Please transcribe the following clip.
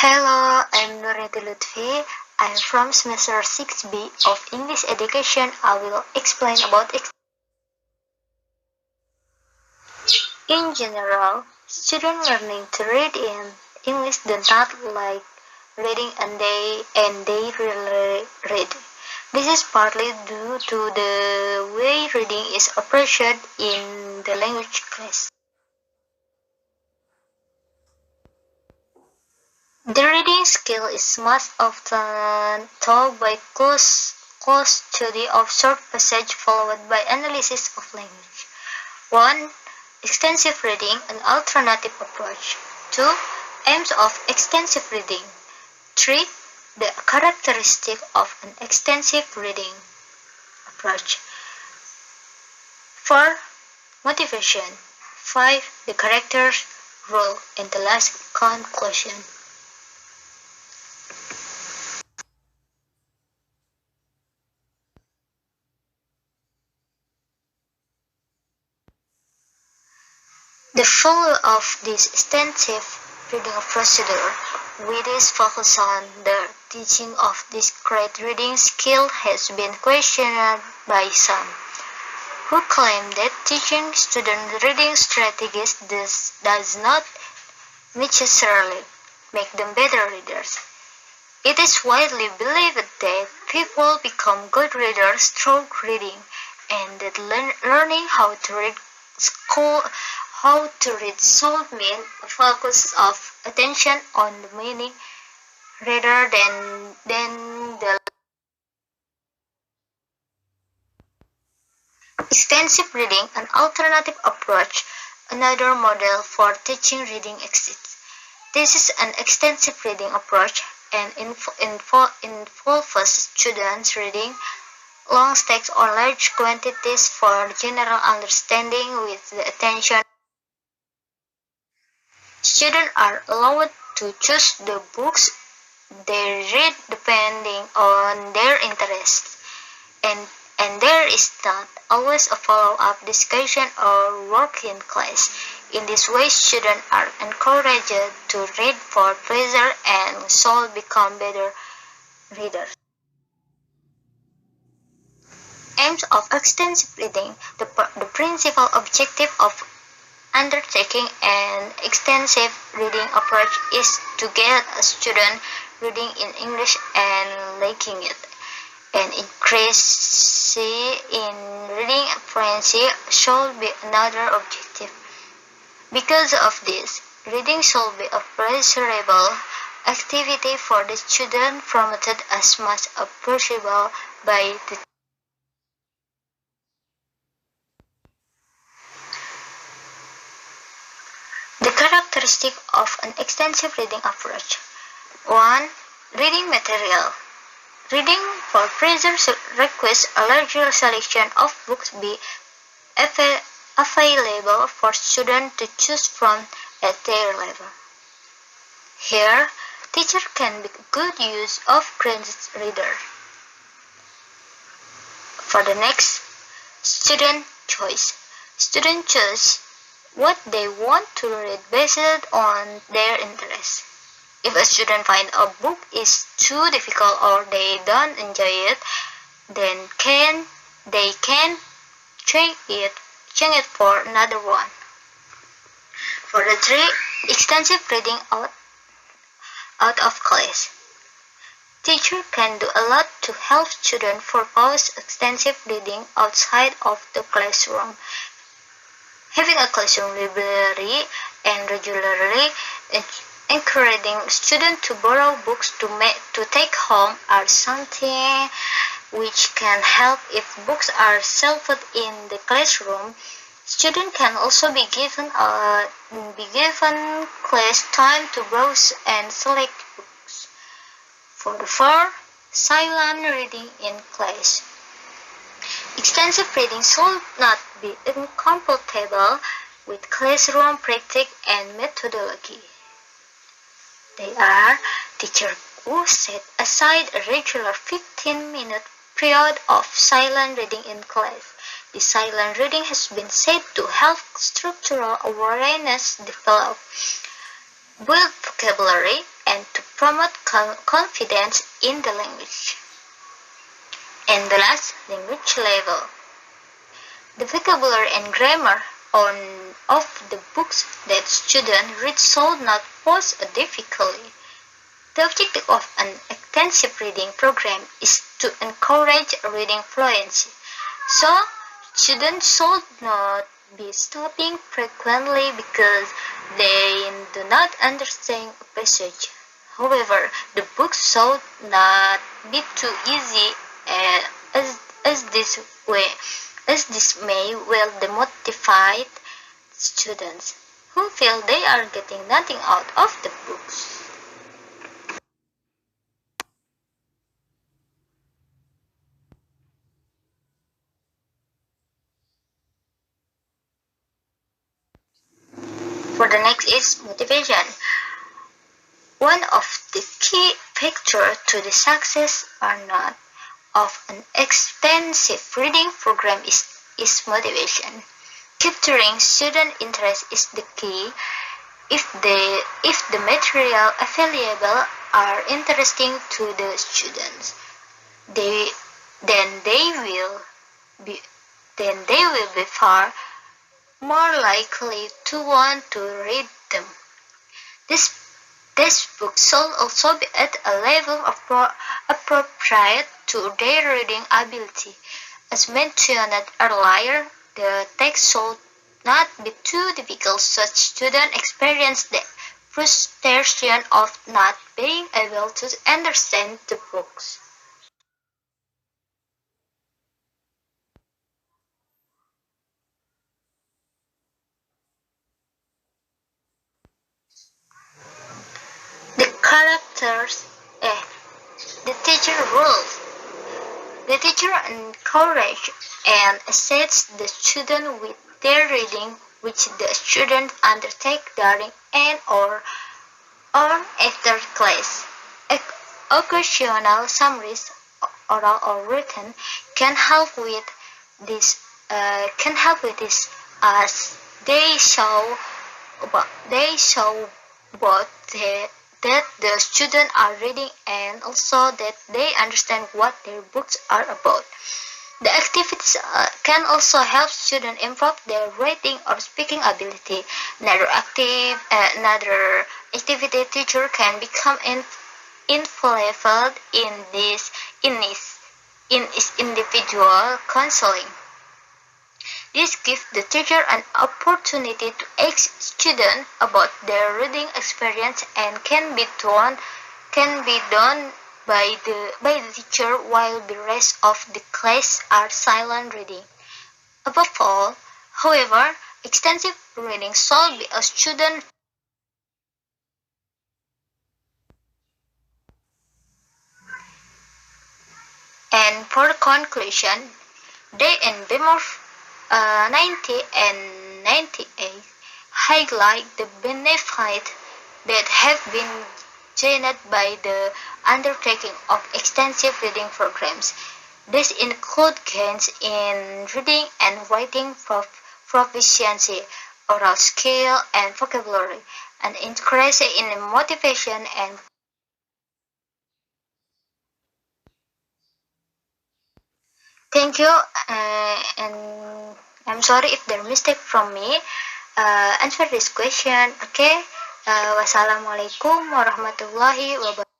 Hello, I'm nurniati Lutfi. I'm from semester 6B of English Education. I will explain about in general, students learning to read in English do not like reading and they really read. This is partly due to the way reading is approached in the language class. The reading skill is most often taught by close study of short passage followed by analysis of language. 1. Extensive reading, an alternative approach. 2. Aims of extensive reading. 3. The characteristic of an extensive reading approach. 4. Motivation. 5. The characters, role, and the last conclusion. The value of this extensive reading procedure, which is focused on the teaching of this great reading skill, has been questioned by some, who claim that teaching students reading strategies does not necessarily make them better readers. It is widely believed that people become good readers through reading, and that learning how to read should mean a focus of attention on the meaning rather than the extensive reading. An alternative approach, another model for teaching reading exists. This is an extensive reading approach and involves students reading long texts or large quantities for general understanding with the attention. Students are allowed to choose the books they read depending on their interests, and there is not always a follow-up discussion or work in class. In this way, students are encouraged to read for pleasure and should become better readers. Aims of extensive reading. The principal objective of undertaking an extensive reading approach is to get a student reading in English and liking it. An increase in reading fluency should be another objective. Because of this, reading should be a pleasurable activity for the student, promoted as much as possible by the characteristic of an extensive reading approach. 1. Reading material. Reading for pleasure requires a larger selection of books be available for students to choose from at their level. Here, teacher can make good use of graded reader. For the next, student choice. Student choose what they want to read based on their interests. If a student finds a book is too difficult or they don't enjoy it, then they can change it for another one. For the 3, extensive reading out of class. Teacher can do a lot to help students purpose extensive reading outside of the classroom. Having a classroom library and regularly encouraging students to borrow books to take home are something which can help. If books are shelved in the classroom, students can also be given class time to browse and select books. For the 4, silent reading in class. Extensive reading should not be incompatible with classroom practice and methodology. They are teachers who set aside a regular 15-minute period of silent reading in class. This silent reading has been said to help structural awareness develop, build vocabulary, and to promote confidence in the language. And the last, language level. The vocabulary and grammar of the books that students read should not pose a difficulty. The objective of an intensive reading program is to encourage reading fluency. So, students should not be stopping frequently because they do not understand a passage. However, the books should not be too easy as this way, as this may well demotivate students who feel they are getting nothing out of the books. For the next is motivation. One of the key factors to the success or not of an extensive reading program is motivation. Capturing student interest is the key. If the material available are interesting to the students, they then they will be then they will be far more likely to want to read them. This this book should also be at a level appropriate to their reading ability. As mentioned earlier, the text should not be too difficult such students experience the frustration of not being able to understand the books. The characters, eh, the teacher rules. The teacher encourages and assists the student with their reading, which the student undertake during or after class. Occasional summaries, oral or written, can help with this. As they show both that the students are reading and also that they understand what their books are about. The activities can also help students improve their writing or speaking ability. Another activity teacher can become involved in individual counseling. This gives the teacher an opportunity to ask students about their reading experience and can be done by the teacher while the rest of the class are silent reading. Above all, however, extensive reading should be a student. And for conclusion, they and Bemorph 90 and 98 highlight the benefits that have been gained by the undertaking of extensive reading programs. These include gains in reading and writing proficiency, oral skill, and vocabulary, an increase in motivation and thank you. And I'm sorry if there mistake from me. Answer this question. Okay. Wassalamualaikum warahmatullahi wabarakatuh.